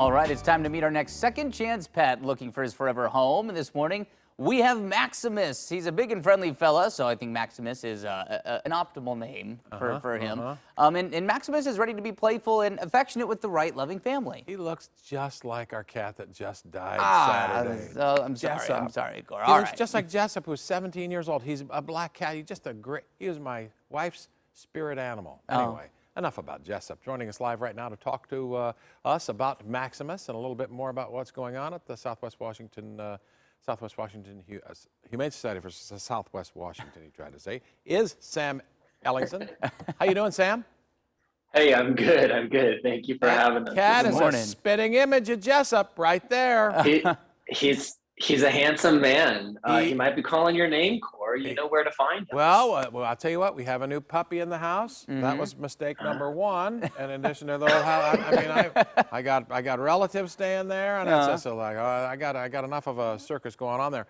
All right, it's time to meet our next second chance pet looking for his forever home. And this morning, we have Maximus. He's a big and friendly fella, so I think Maximus is an optimal name for him. And Maximus is ready to be playful and affectionate with the right loving family. He looks just like our cat that just died Saturday. I'm sorry, Igor. He looks just like Jessup, who's 17 years old. He's a black cat. He was my wife's spirit animal. Anyway. Enough about Jessup. Joining us live right now to talk to us about Maximus and a little bit more about what's going on at the Southwest Washington Humane Society for Southwest Washington, he tried to say, is Sam Ellingson. How you doing, Sam? Hey, I'm good. I'm good. Thank you for having us. Cat is a spitting image of Jessup right there. He's a handsome man. He might be calling your name, Cor. You know where to find him. Well, I'll tell you what. We have a new puppy in the house. That was mistake number one. And in addition to those, I got relatives staying there, and it's just like I got enough of a circus going on there.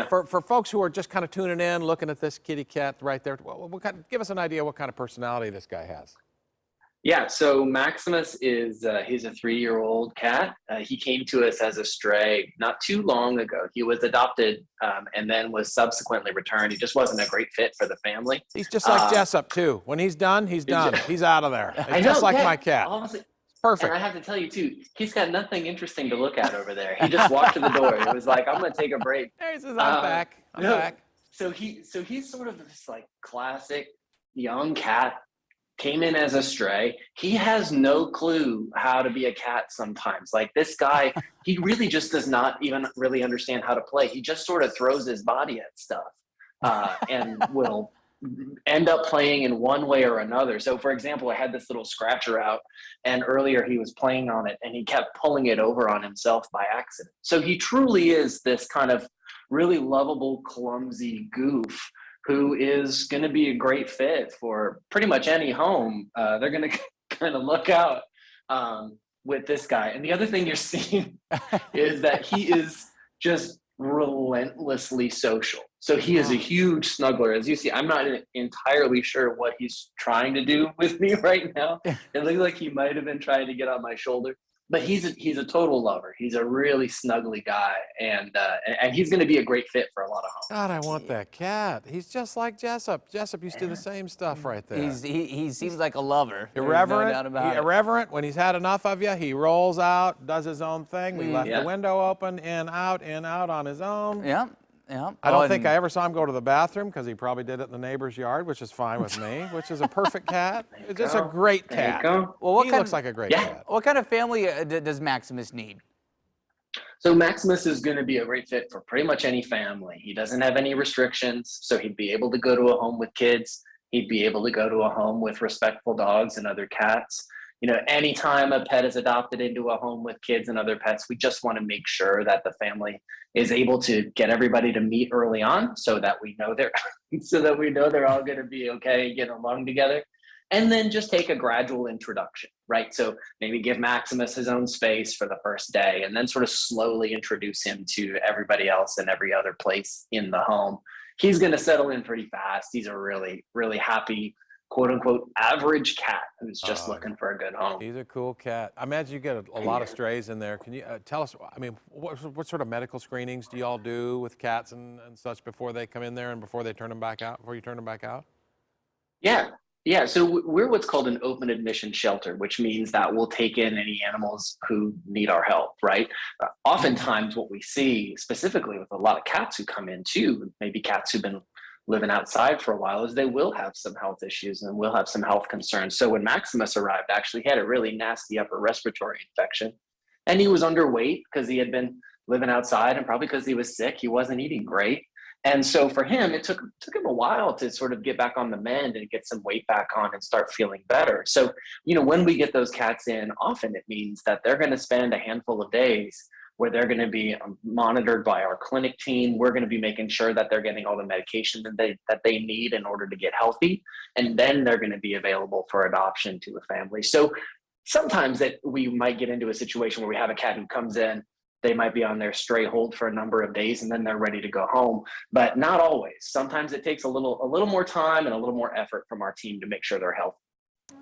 For folks who are just kind of tuning in, looking at this kitty cat right there, give us an idea what kind of personality this guy has. Yeah, so Maximus is he's a 3-year-old cat. He came to us as a stray not too long ago. He was adopted and then was subsequently returned. He just wasn't a great fit for the family. He's just like Jessup too. When he's done, he's done. He's out of there. Just like my cat. Honestly, perfect. And I have to tell you too, he's got nothing interesting to look at over there. He just walked to the door. He was like, "I'm going to take a break." There he says, "I'm back. I'm back." So he's sort of this like classic young cat. Came in as a stray. He has no clue how to be a cat sometimes. Like this guy, he really just does not even really understand how to play. He just sort of throws his body at stuff and will end up playing in one way or another. So for example, I had this little scratcher out and earlier he was playing on it and he kept pulling it over on himself by accident. So he truly is this kind of really lovable, clumsy goof who is going to be a great fit for pretty much any home. They're going to kind of look out with this guy. And the other thing you're seeing is that he is just relentlessly social. So he is a huge snuggler. As you see, I'm not entirely sure what he's trying to do with me right now. It looks like he might have been trying to get on my shoulder. But he's a total lover. He's a really snuggly guy, and he's going to be a great fit for a lot of homes. God, I want that cat. He's just like Jessup. Jessup used to do the same stuff right there. He seems like a lover. Irreverent. No doubt about it. Irreverent. When he's had enough of you, he rolls out, does his own thing. We left the window open, in, out on his own. Yeah. Yeah. I don't think I ever saw him go to the bathroom because he probably did it in the neighbor's yard, which is fine with me, which is a perfect cat. It's just a great cat. Well, he looks like a great cat. What kind of family does Maximus need? So Maximus is going to be a great fit for pretty much any family. He doesn't have any restrictions, so he'd be able to go to a home with kids. He'd be able to go to a home with respectful dogs and other cats. You know, anytime a pet is adopted into a home with kids and other pets, we just want to make sure that the family is able to get everybody to meet early on so that we know they're all going to be okay, get along together. And then just take a gradual introduction, right? So maybe give Maximus his own space for the first day and then sort of slowly introduce him to everybody else and every other place in the home. He's going to settle in pretty fast. He's a really, really happy, quote unquote, average cat who's just looking for a good home. He's a cool cat. I imagine you get a lot of strays in there. Can you tell us, I mean, what sort of medical screenings do y'all do with cats and such before they come in there and before they turn them back out, before you turn them back out? Yeah, so we're what's called an open admission shelter, which means that we'll take in any animals who need our help, right? Oftentimes what we see, specifically with a lot of cats who come in too, maybe cats who've been living outside for a while, is they will have some health issues and will have some health concerns. So when Maximus arrived, actually he had a really nasty upper respiratory infection and he was underweight because he had been living outside and probably because he was sick, he wasn't eating great. And so for him, it took him a while to sort of get back on the mend and get some weight back on and start feeling better. So, you know, when we get those cats in, often it means that they're going to spend a handful of days where they're going to be monitored by our clinic team. We're going to be making sure that they're getting all the medication that they need in order to get healthy. And then they're going to be available for adoption to a family. So sometimes that we might get into a situation where we have a cat who comes in, they might be on their stray hold for a number of days and then they're ready to go home, but not always. Sometimes it takes a little more time and a little more effort from our team to make sure they're healthy.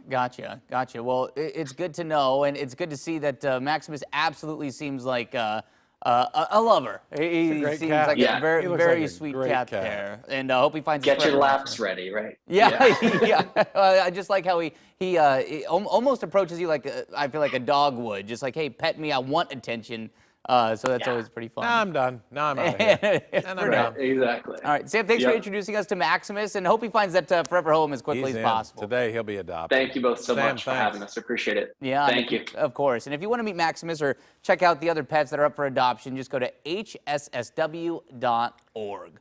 Gotcha. Well, it's good to know, and it's good to see that Maximus absolutely seems like a lover. He great seems cat. like Yeah. a very, He looks very like a sweet great cat cat. there. And I hope he finds his Get your forever home laps soon. ready, right? Yeah, yeah. I just like how he almost approaches you like I feel like a dog would, just like, hey, pet me, I want attention. So that's always pretty fun. Now I'm done. Now I'm out of here. And I'm Right, done. exactly. All right, Sam, thanks for Yep. introducing us to Maximus, and hope he finds that forever home as quickly He's as in. possible. Today he'll be adopted. Thank you both so Sam, much for thanks. having us. Appreciate it. Yeah, Thank you. Of course. And if you want to meet Maximus or check out the other pets that are up for adoption, just go to hssw.org.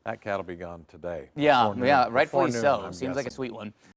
That cat will be gone today. Yeah, Before noon. yeah, Before rightfully noon, so. I'm Seems like a guessing. sweet one.